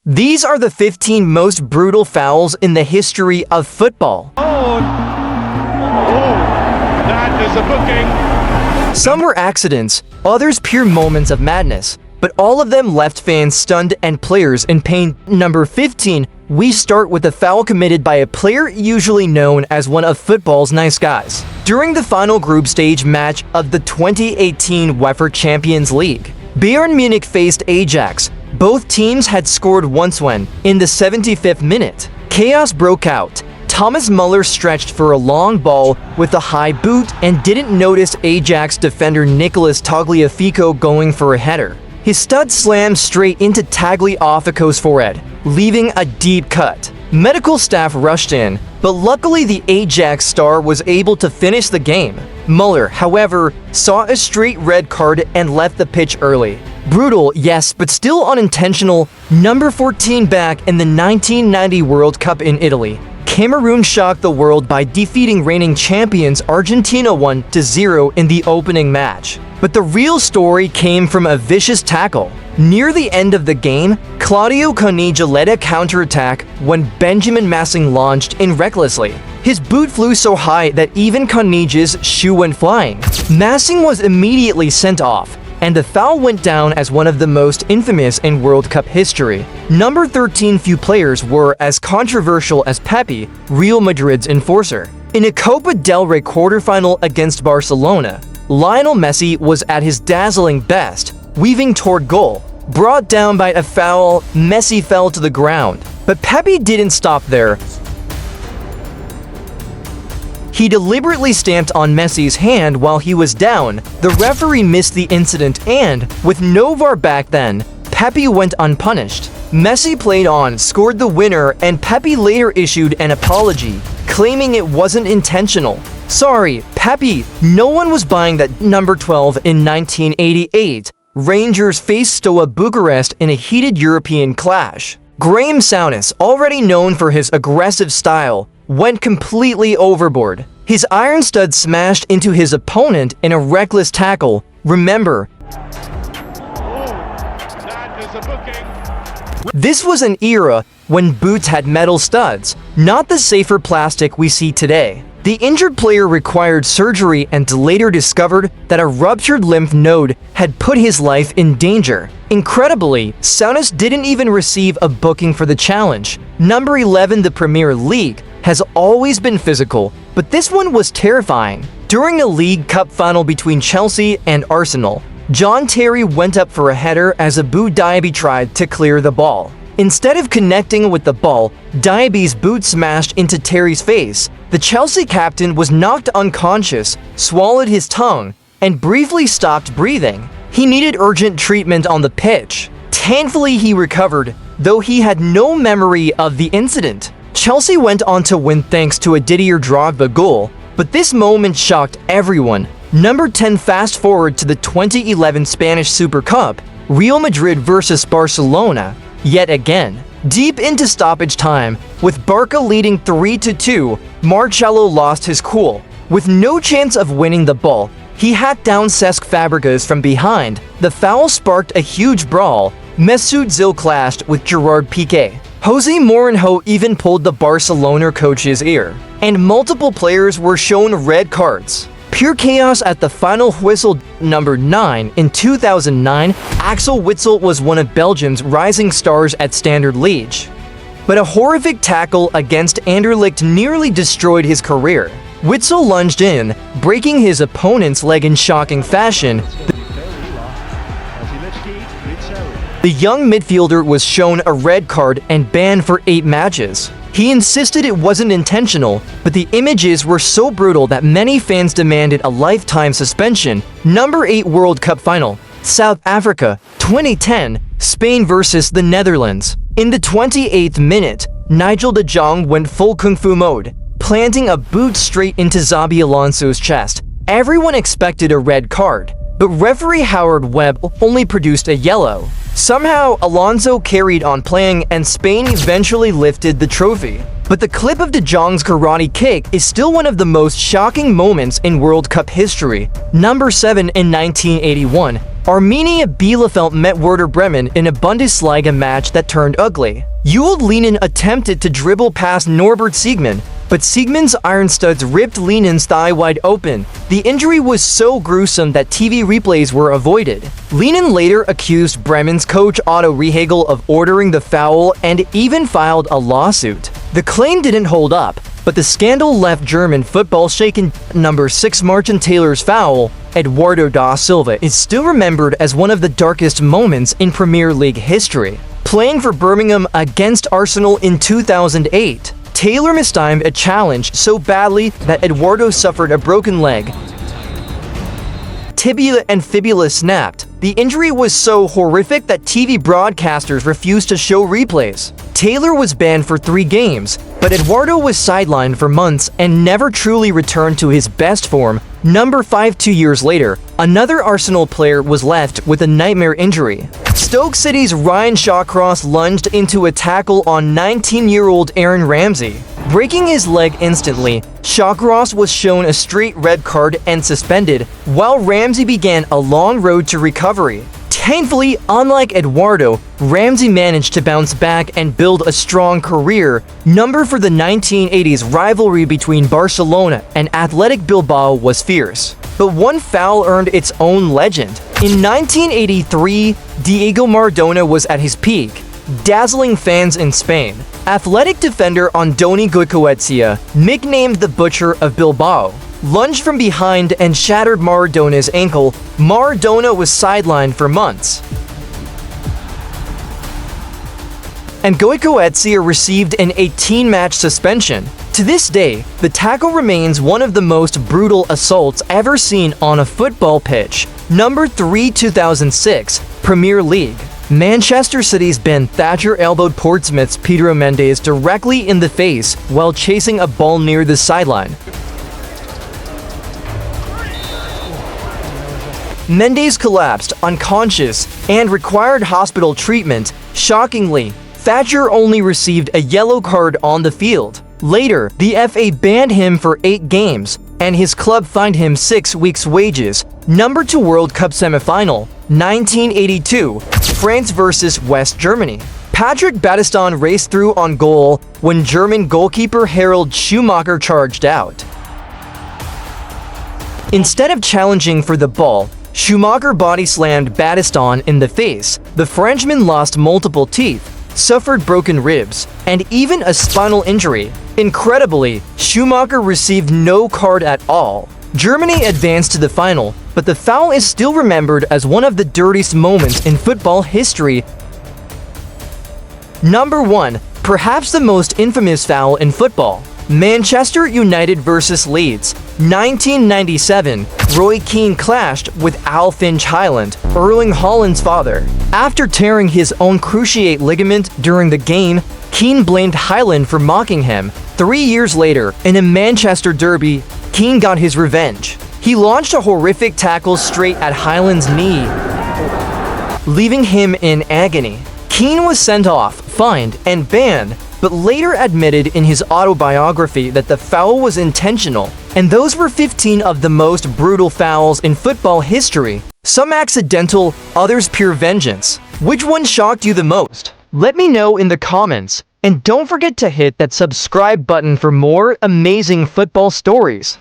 These are the 15 most brutal fouls in the history of football. Oh, that is a booking. Some were accidents, others pure moments of madness, but all of them left fans stunned and players in pain. Number 15, we start with a foul committed by a player usually known as one of football's nice guys. During the final group stage match of the 2018 UEFA Champions League, Bayern Munich faced Ajax. Both teams had scored once when, in the 75th minute, chaos broke out. Thomas Muller stretched for a long ball with a high boot and didn't notice Ajax defender Nicolas Tagliafico going for a header. His stud slammed straight into Tagliafico's forehead, leaving a deep cut. Medical staff rushed in, but luckily the Ajax star was able to finish the game. Muller, however, saw a straight red card and left the pitch early. Brutal, yes, but still unintentional. Number 14, back in the 1990 World Cup in Italy, Cameroon shocked the world by defeating reigning champions Argentina 1-0 in the opening match. But the real story came from a vicious tackle. Near the end of the game, Claudio Caniggia led a counterattack when Benjamin Massing launched in recklessly. His boot flew so high that even Caniggia's shoe went flying. Massing was immediately sent off, and the foul went down as one of the most infamous in World Cup history. Number 13, few players were as controversial as Pepe, Real Madrid's enforcer. In a Copa del Rey quarterfinal against Barcelona, Lionel Messi was at his dazzling best, weaving toward goal. Brought down by a foul, Messi fell to the ground. But Pepe didn't stop there. He deliberately stamped on Messi's hand while he was down. The referee missed the incident and, with no VAR back then, Pepe went unpunished. Messi played on, scored the winner, and Pepe later issued an apology, claiming it wasn't intentional. Sorry, Pepe, no one was buying that. Number 12, in 1988, Rangers faced Steaua Bucharest in a heated European clash. Graham Souness, already known for his aggressive style, went completely overboard. His iron stud smashed into his opponent in a reckless tackle. Remember, this was an era when boots had metal studs, not the safer plastic we see today. The injured player required surgery and later discovered that a ruptured lymph node had put his life in danger. Incredibly, Souness didn't even receive a booking for the challenge. Number 11, the Premier League has always been physical, but this one was terrifying. During a League Cup final between Chelsea and Arsenal, John Terry went up for a header as Abu Dhabi tried to clear the ball. Instead of connecting with the ball, Diaby's boot smashed into Terry's face. The Chelsea captain was knocked unconscious, swallowed his tongue, and briefly stopped breathing. He needed urgent treatment on the pitch. Thankfully, he recovered, though he had no memory of the incident. Chelsea went on to win thanks to a Didier Drogba goal, but this moment shocked everyone. Number 10, fast forward to the 2011 Spanish Super Cup, Real Madrid versus Barcelona. Yet again, deep into stoppage time, with Barca leading 3-2, Marcelo lost his cool. With no chance of winning the ball, he hacked down Cesc Fabregas from behind. The foul sparked a huge brawl. Mesut Özil clashed with Gerard Piqué. Jose Mourinho even pulled the Barcelona coach's ear, and multiple players were shown red cards. Pure chaos at the final whistle. Number 9, in 2009, Axel Witsel was one of Belgium's rising stars at Standard Liège. But a horrific tackle against Anderlecht nearly destroyed his career. Witsel lunged in, breaking his opponent's leg in shocking fashion. The young midfielder was shown a red card and banned for 8 matches. He insisted it wasn't intentional, but the images were so brutal that many fans demanded a lifetime suspension. Number 8, World Cup final, South Africa, 2010, Spain versus the Netherlands. In the 28th minute, Nigel de Jong went full kung fu mode, planting a boot straight into Xabi Alonso's chest. Everyone expected a red card, but referee Howard Webb only produced a yellow. Somehow, Alonso carried on playing and Spain eventually lifted the trophy. But the clip of de Jong's karate kick is still one of the most shocking moments in World Cup history. Number 7, in 1981, Arminia Bielefeld met Werder Bremen in a Bundesliga match that turned ugly. Jules Lienen attempted to dribble past Norbert Siegmann, but Siegmann's iron studs ripped Lienen's thigh wide open. The injury was so gruesome that TV replays were avoided. Lienen later accused Bremen's coach Otto Rehagel of ordering the foul and even filed a lawsuit. The claim didn't hold up, but the scandal left German football shaken. Number 6 Martin Taylor's foul, Eduardo da Silva, is still remembered as one of the darkest moments in Premier League history. Playing for Birmingham against Arsenal in 2008, Taylor mistimed a challenge so badly that Eduardo suffered a broken leg. Tibia and fibula snapped. The injury was so horrific that TV broadcasters refused to show replays. Taylor was banned for 3 games, but Eduardo was sidelined for months and never truly returned to his best form. Number 5 2 years later, another Arsenal player was left with a nightmare injury. Stoke City's Ryan Shawcross lunged into a tackle on 19-year-old Aaron Ramsey. Breaking his leg instantly, Shawcross was shown a straight red card and suspended, while Ramsey began a long road to recovery. Thankfully, unlike Eduardo, Ramsey managed to bounce back and build a strong career. Number for the 1980s rivalry between Barcelona and Athletic Bilbao was fierce, but one foul earned its own legend. In 1983, Diego Maradona was at his peak, dazzling fans in Spain. Athletic defender Andoni Goicoechea, nicknamed the Butcher of Bilbao, lunged from behind and shattered Maradona's ankle. Maradona was sidelined for months, and Goicoechea received an 18-match suspension. To this day, the tackle remains one of the most brutal assaults ever seen on a football pitch. Number 3 2006, Premier League. Manchester City's Ben Thatcher elbowed Portsmouth's Pedro Mendes directly in the face while chasing a ball near the sideline. Mendes collapsed, unconscious, and required hospital treatment. Shockingly, Thatcher only received a yellow card on the field. Later, the FA banned him for 8 games, and his club fined him 6 weeks' wages. Number 2 World Cup semifinal, 1982, France vs. West Germany. Patrick Battiston raced through on goal when German goalkeeper Harald Schumacher charged out. Instead of challenging for the ball, Schumacher body-slammed Battiston in the face. The Frenchman lost multiple teeth, suffered broken ribs, and even a spinal injury. Incredibly, Schumacher received no card at all. Germany advanced to the final, but the foul is still remembered as one of the dirtiest moments in football history. Number 1, perhaps the most infamous foul in football. Manchester United vs. Leeds, 1997. Roy Keane clashed with Al Finch-Hyland, Erling Haaland's father. After tearing his own cruciate ligament during the game, Keane blamed Hyland for mocking him. 3 years later, in a Manchester derby, Keane got his revenge. He launched a horrific tackle straight at Hyland's knee, leaving him in agony. Keane was sent off, fined, and banned, but later admitted in his autobiography that the foul was intentional. And those were 15 of the most brutal fouls in football history. Some accidental, others pure vengeance. Which one shocked you the most? Let me know in the comments. And don't forget to hit that subscribe button for more amazing football stories.